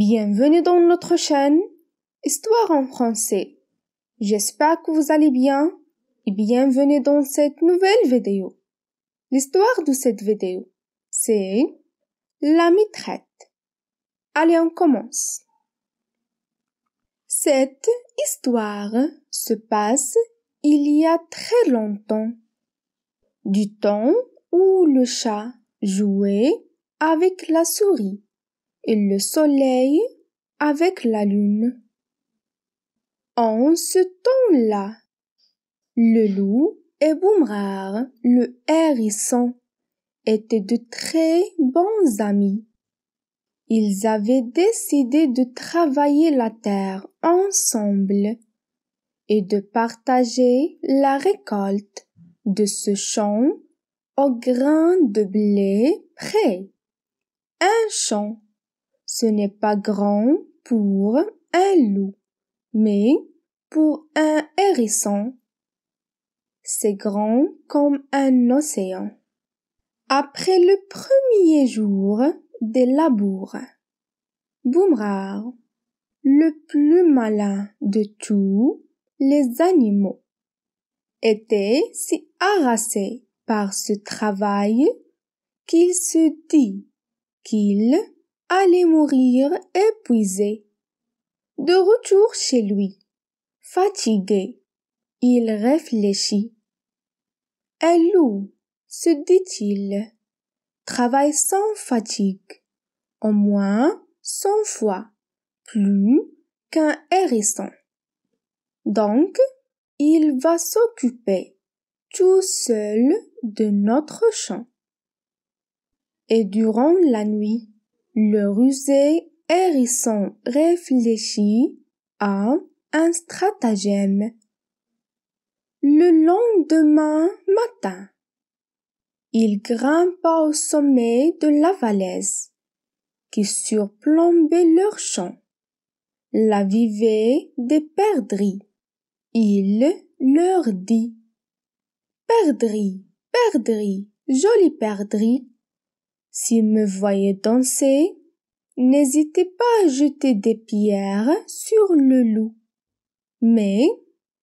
Bienvenue dans notre chaîne Histoire en français. J'espère que vous allez bien et bienvenue dans cette nouvelle vidéo. L'histoire de cette vidéo, c'est la mitraite. Allez, on commence. Cette histoire se passe il y a très longtemps, du temps où le chat jouait avec la souris et le soleil avec la lune. En ce temps-là, le loup et Boomerang, le hérisson, étaient de très bons amis. Ils avaient décidé de travailler la terre ensemble et de partager la récolte de ce champ au grain de blé prêt. Un champ, ce n'est pas grand pour un loup, mais pour un hérisson, c'est grand comme un océan. Après le premier jour des labours, Boomerang, le plus malin de tous les animaux, était si harassé par ce travail qu'il se dit qu'il allait mourir épuisé. De retour chez lui, fatigué, il réfléchit. Un loup, se dit-il, travaille sans fatigue, au moins 100 fois plus qu'un hérisson. Donc, il va s'occuper tout seul de notre champ. Et durant la nuit, le rusé hérisson réfléchit à un stratagème. Le lendemain matin, il grimpa au sommet de la falaise qui surplombait leur champ. La vivait des perdrix. Il leur dit: Perdrix, perdrix, joli perdrix, si me voyez danser, n'hésitez pas à jeter des pierres sur le loup. Mais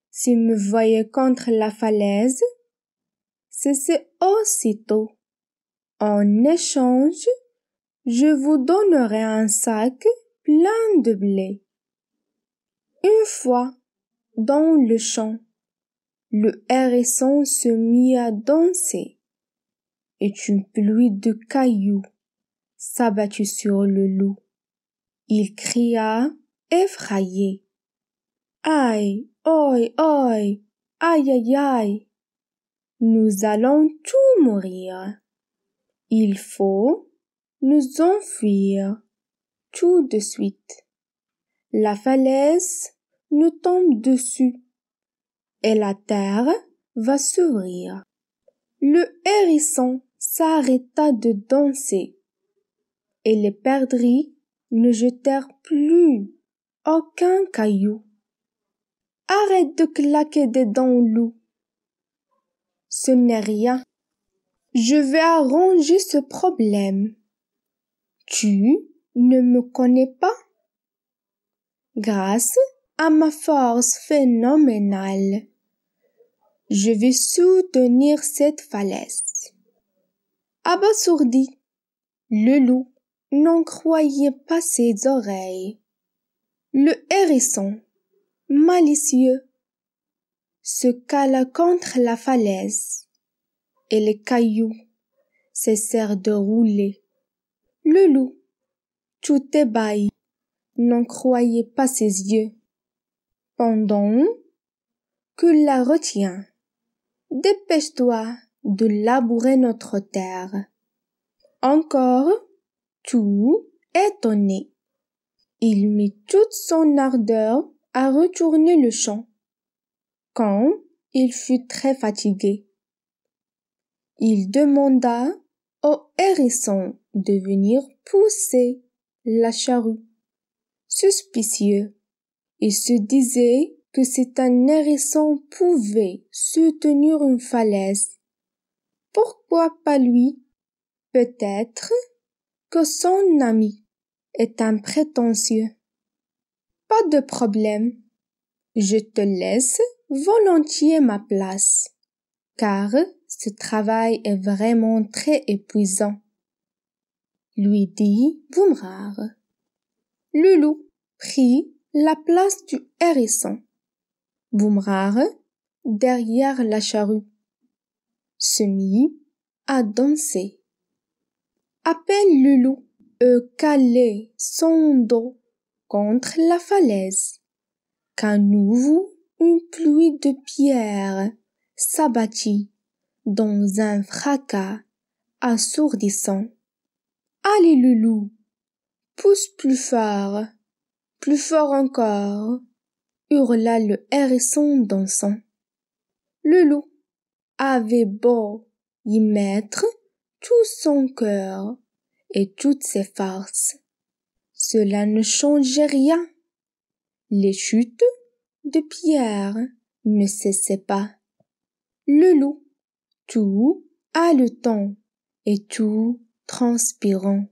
si me voyez contre la falaise, cessez aussitôt. En échange, je vous donnerai un sac plein de blé. Une fois dans le champ, le hérisson se mit à danser et une pluie de cailloux s'abattit sur le loup. Il cria effrayé: Aïe, aïe, aïe, aïe, aïe, aïe, nous allons tous mourir. Il faut nous enfuir tout de suite. La falaise nous tombe dessus et la terre va s'ouvrir. Le hérisson s'arrêta de danser et les perdrix ne jetèrent plus aucun caillou. Arrête de claquer des dents, loup. Ce n'est rien. Je vais arranger ce problème. Tu ne me connais pas? Grâce à ma force phénoménale, je vais soutenir cette falaise. Abasourdi, le loup n'en croyait pas ses oreilles. Le hérisson, malicieux, se cala contre la falaise et les cailloux cessèrent de rouler. Le loup, tout ébahi, n'en croyait pas ses yeux. Pendant que la retient, dépêche-toi de labourer notre terre. Encore, tout étonné, il mit toute son ardeur à retourner le champ. Quand il fut très fatigué, il demanda au hérisson de venir pousser la charrue. Suspicieux, il se disait que si un hérisson pouvait soutenir une falaise, pourquoi pas lui? Peut-être que son ami est un prétentieux. Pas de problème. Je te laisse volontiers ma place, car ce travail est vraiment très épuisant, lui dit Boomerang. Le loup prit la place du hérisson. Boomerang, derrière la charrue, se mit à danser. À peine le loup eut calé son dos contre la falaise, qu'à nouveau une pluie de pierres s'abattit dans un fracas assourdissant. Allez, le loup, pousse plus fort encore, hurla le hérisson dansant. Le loup avait beau y mettre tout son cœur et toutes ses forces, cela ne changeait rien. Les chutes de pierre ne cessaient pas. Le loup, tout haletant et tout transpirant,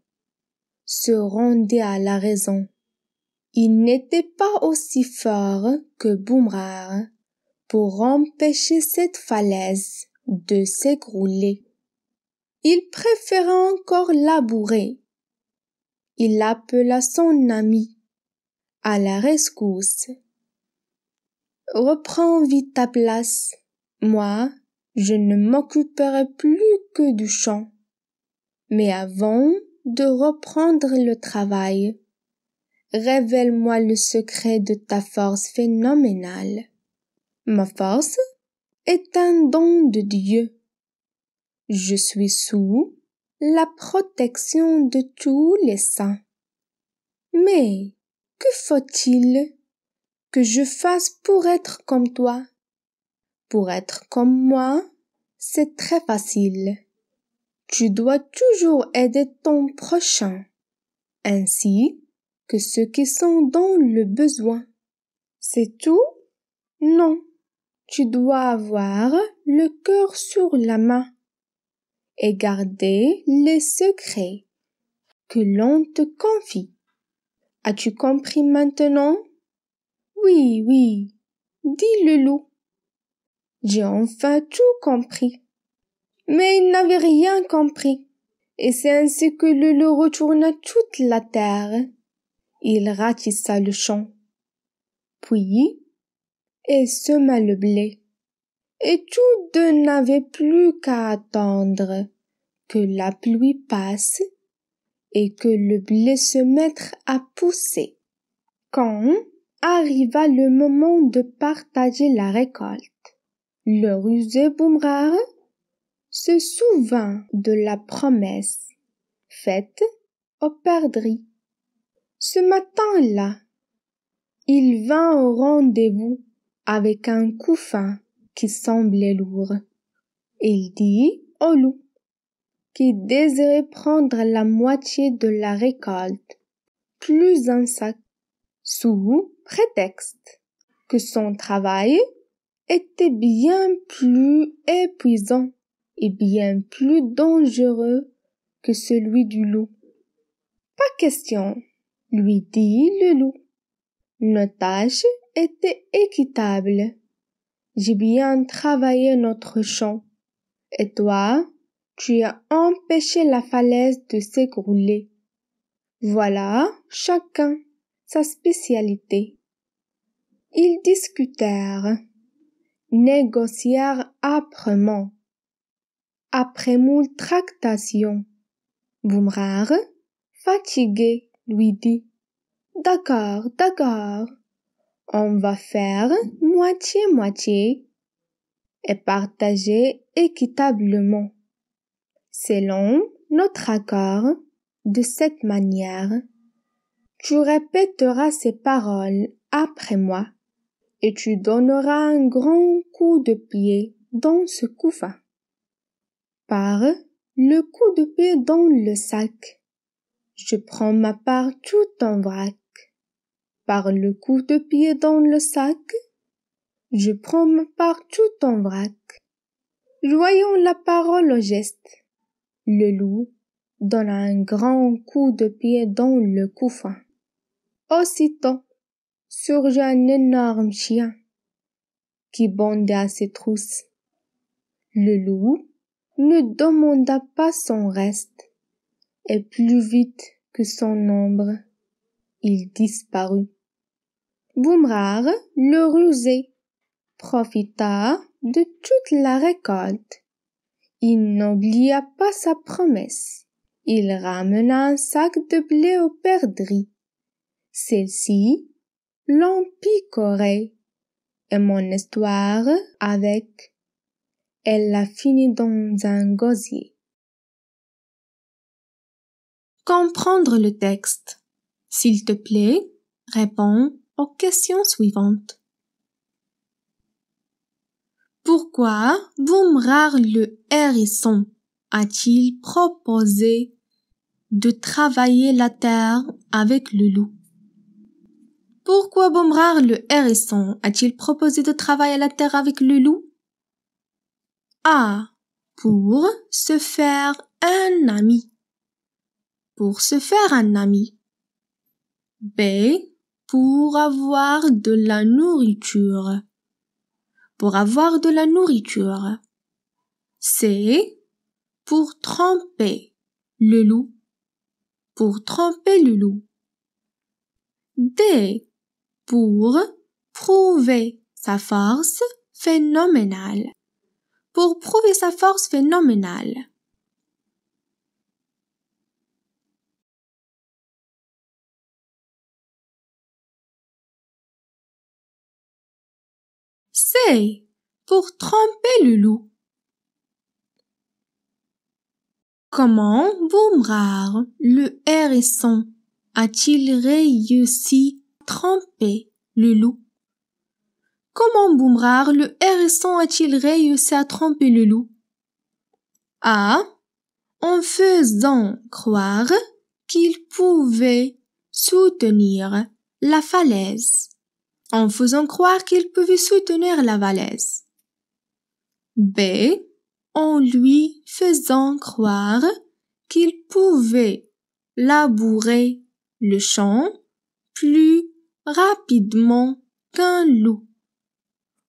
se rendait à la raison. Il n'était pas aussi fort que Boomerang pour empêcher cette falaise de s'écrouler. Il préféra encore labourer. Il appela son ami à la rescousse. Reprends vite ta place. Moi, je ne m'occuperai plus que du champ. Mais avant de reprendre le travail, révèle-moi le secret de ta force phénoménale. Ma force est un don de Dieu. Je suis sous la protection de tous les saints. Mais que faut-il que je fasse pour être comme toi? Pour être comme moi, c'est très facile. Tu dois toujours aider ton prochain, ainsi que ceux qui sont dans le besoin. C'est tout? Non, tu dois avoir le cœur sur la main et garder les secrets que l'on te confie. As-tu compris maintenant? Oui, oui, dit le loup. J'ai enfin tout compris. Mais il n'avait rien compris, et c'est ainsi que le loup retourna toute la terre. Il ratissa le champ, puis il sema le blé, et tous deux n'avaient plus qu'à attendre que la pluie passe et que le blé se mette à pousser. Quand arriva le moment de partager la récolte, le rusé Boomerang se souvint de la promesse faite au perdrix. Ce matin-là, il vint au rendez-vous avec un couffin qui semblait lourd. Il dit au loup qu'il désirait prendre la moitié de la récolte, plus un sac, sous prétexte que son travail était bien plus épuisant et bien plus dangereux que celui du loup. Pas question, lui dit le loup. Nos tâches étaient équitables. J'ai bien travaillé notre champ, et toi, tu as empêché la falaise de s'écrouler. Voilà chacun sa spécialité. Ils discutèrent, négocièrent âprement. Après moult tractations, Boomerang, fatigué, lui dit: D'accord, on va faire moitié-moitié et partager équitablement, selon notre accord. De cette manière, tu répéteras ces paroles après moi et tu donneras un grand coup de pied dans ce couffin. Par le coup de pied dans le sac, je prends ma part tout en vrac. Par le coup de pied dans le sac, je prends ma part tout en vrac. Joignons la parole au geste. Le loup donna un grand coup de pied dans le couffin. Aussitôt, surgit un énorme chien qui bondait à ses trousses. Le loup ne demanda pas son reste, et plus vite que son ombre, il disparut. Boomerang, le rusé, profita de toute la récolte. Il n'oublia pas sa promesse. Il ramena un sac de blé aux perdrix. Celle-ci l'ont picoré, et mon histoire avec elle a fini dans un gosier. Comprendre le texte. S'il te plaît, réponds aux questions suivantes. Pourquoi Boomerang le hérisson a-t-il proposé de travailler la terre avec le loup? Pourquoi Boomerang le hérisson a-t-il proposé de travailler la terre avec le loup? A. Pour se faire un ami. Pour se faire un ami. B. Pour avoir de la nourriture. Pour avoir de la nourriture. C. Pour tromper le loup. Pour tromper le loup. D. Pour prouver sa force phénoménale. Pour prouver sa force phénoménale. C. Pour tromper le loup. Comment Boomerang le hérisson a-t-il réussi à tromper le loup? Comment Boomerang le hérisson a-t-il réussi à tromper le loup? A. En faisant croire qu'il pouvait soutenir la falaise. En faisant croire qu'il pouvait soutenir la falaise. B. En lui faisant croire qu'il pouvait labourer le champ plus rapidement qu'un loup.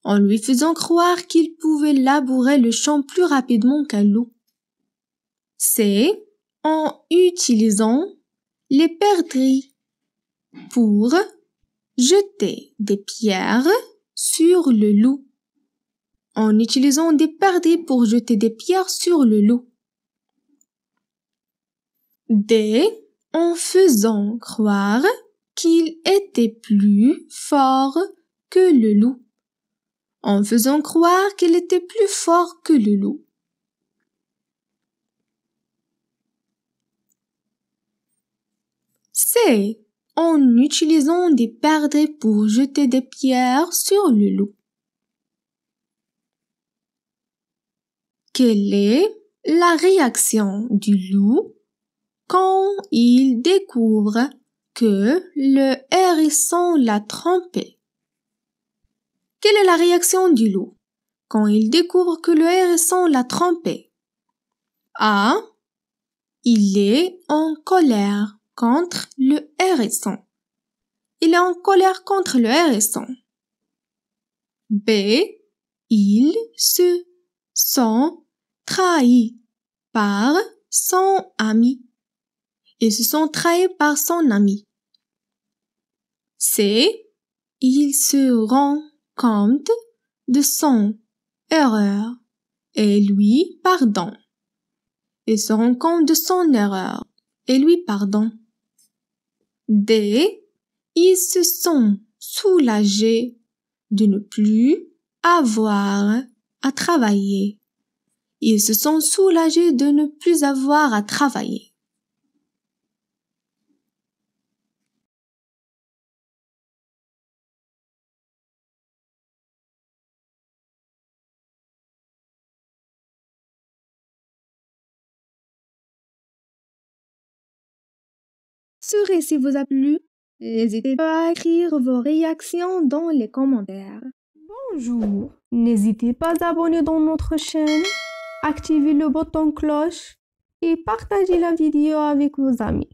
En lui faisant croire qu'il pouvait labourer le champ plus rapidement qu'un loup. C. En utilisant les perdrix pour jeter des pierres sur le loup. En utilisant des perdrix pour jeter des pierres sur le loup. D. En faisant croire qu'il était plus fort que le loup. En faisant croire qu'il était plus fort que le loup. C. En utilisant des perdrix pour jeter des pierres sur le loup. Quelle est la réaction du loup quand il découvre que le hérisson l'a trompé? Quelle est la réaction du loup quand il découvre que le hérisson l'a trompé? A. Il est en colère contre le hérisson. Il est en colère contre le hérisson. B. Il se sent trahi par son ami. Ils se sont trahis par son ami. C. Il se rend compte de son erreur et lui pardonne. Il se rend compte de son erreur et lui pardonne. D. Ils se sont soulagés de ne plus avoir à travailler. Ils se sont soulagés de ne plus avoir à travailler. Ce récit vous a plu? N'hésitez pas à écrire vos réactions dans les commentaires. Bonjour! N'hésitez pas à abonner dans notre chaîne, activer le bouton cloche et partagez la vidéo avec vos amis.